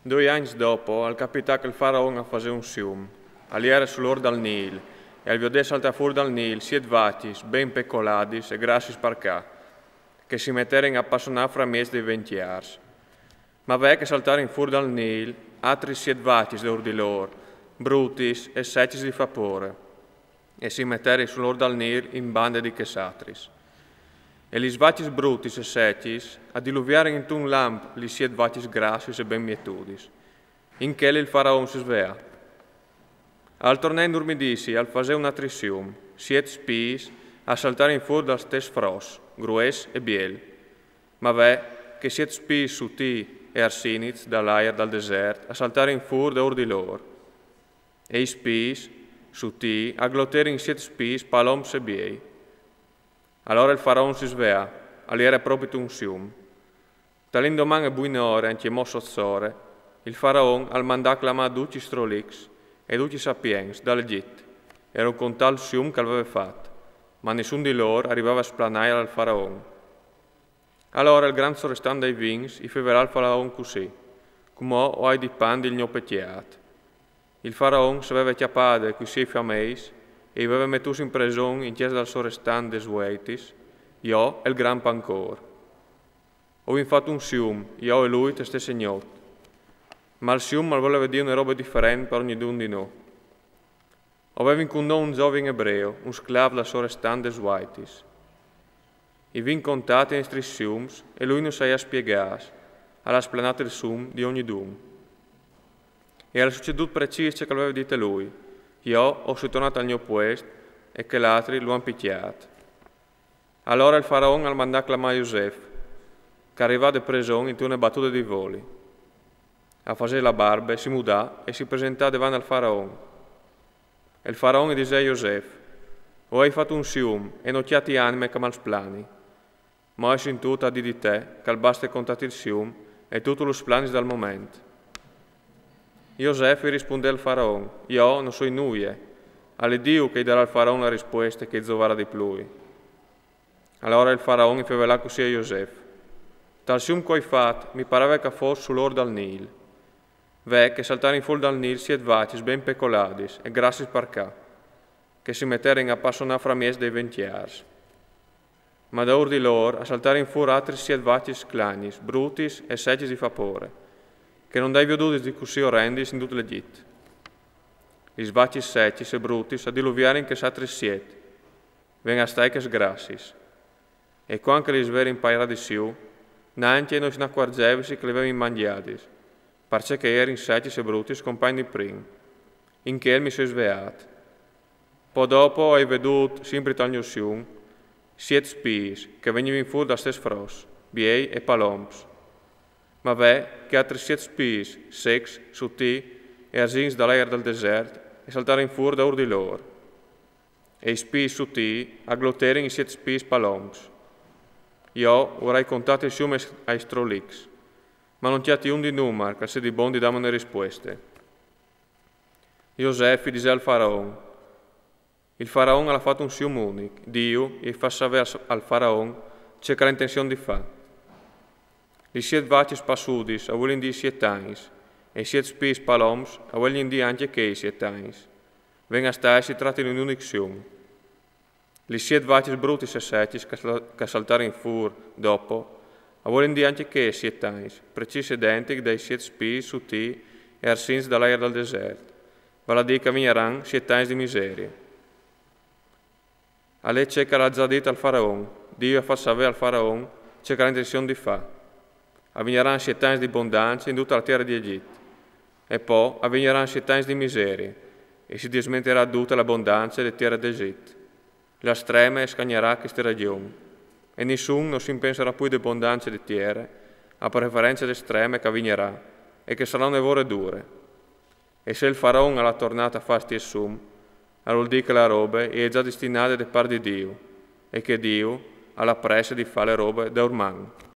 2 anni dopo, al capità che il faraone a fare un sium, all'era sull'or dal Nil, e al vedere saltare fuori dal Nil, 7 vatis, ben pecoladis e grassi sparcà, che si metterono a appassionare fra mezzo dei 20 ars. Ma ve che saltarono fuori dal Nil, altri 7 vatis d'or di loro, brutis e secis di vapore, e si metterono sull'or dal Nil in bande di chesatris. E gli vatis brutis e secis adiluviarono in un lamp gli 7 vatis grassis e ben mietudis. In che il faraone si svea. Al tornare in dormidissi, al fare una trissium, 7 spis a saltare in fuori dal stesso fros, grues e biel. Ma ve che 7 spis suti e arsiniz dall'aer dal desert a saltare in fuori da or di loro. E i spis suti a glottere in 7 spis paloms e biei. Allora il faraone si svea, all'era proprio un sium. Talindomani e buine ore, anche mosso zore, il faraone al mandà clamà duci strolix e duci sapiens dall'Egitto. Era un contal sium che aveva fatto, ma nessun di loro arrivava a splanare al faraone. Allora il gran sorrestante dei vins i feverà al faraone così, come o ai di pandi il gnopetiat. Il faraone si aveva chiappato coi suoi fiameis e aveva messo in prigione in chiesa dal sorrestante des Ueitis, io e il gran pancor. Ho infatti un sium, io e lui te stesse ignoti. Ma il sium mal voleva dire una roba differente per ognuno di noi. Aveva incontrato un giovane ebreo, un sclavo dal sorrestante des Ueitis. I vin contati in strissi siums e lui non saia spiegare alla splanata del sum di ogni dun. E era succeduto preciso che aveva detto lui. Io ho tornato al mio posto e che l'altri lo hanno picchiato. Allora il faraone al mandà clamare Giosef, che arrivava da prigione in una battuta di voli. A fare la barba si mudà e si presentò davanti al faraone. E il faraone disse a Giosef, ho hai fatto un sium e non chiati anime che malsplani. Ma ho sentito a dire di te che al basta contati il sium e tutto lo splanis dal momento. Giosef rispondè al faraone, io non so nuie, alle Dio che darà al faraone la risposta che zovara di lui. Allora il faraone fevelà così a Giosef, tal sium che hai fatto mi pareva che fosse sull'or dal Nil. Ve che saltare in fuori dal Nil 7 vacis ben pecoladis e grassi sparcà, che si metterono a passonare fra mies dei 20 ars. Ma da or di loro a saltare in fuori altri 7 vacis clanis, brutis e secis di vapore, che non dai veduti di così orrendi in tutto l'Egitto. Gli svacis secis e brutis a diluviare che s'altri 7, venga stai che sgrassis. E quando gli sveri in paira di siu, neanche non si ne accorgevasi che li avevano mangiatis, parce che erano secis e brutis compagni di prim, in che mi si sveato. Poi dopo hai veduto, sempre al mio sium, 7 spis che venivano fuori da stes fros, biei e paloms. Ma ve che altri 7 spis, sex, suti e asins dall'aer del desert e saltare in fuori da or di loro. E i spis suti aglotterono i 7 spis paloms. Io vorrei contato il sium ai strolix, ma non chiati un di numero che se di bondi davano risposte. Giosef disse al faraone, il faraone ha fatto un sium unico, Dio e fa sapere al faraone c'è che ha intenzione di fare. I 7 vacis passudis a vogliono di 7 anni, e i 7 spis paloms a vogliono di anche che i 7 anni. Venga stai si tratta in un unico sium. I 7 vacis brutis e secis che saltare in fuori dopo a vogliono di anche che i 7 anni, precisi identici dai 7 spis suti e arsins dall'aer del desert. Vale a dire che vigneranno 7 anni di miseria. A lei c'è che l'ha già detto al faraone, Dio fa sapere al faraone c'è che ha intenzione di fare. Avvegneranno 7 anni di abbondanza in tutta la terra di Egitto, e poi avvegneranno 7 anni di miseria, e si dismenterà tutta l'abbondanza delle terre d'Egitto. La strema scagnerà queste regioni, e nessuno non si penserà più di abbondanza di terre, a preferenza delle streme che avvegnerà, e che saranno evore dure. E se il faraone alla tornata a fasti e sum, allora vuol dire che la roba è già destinata da parte di Dio, e che Dio ha la pressa di fare le robe da ormai.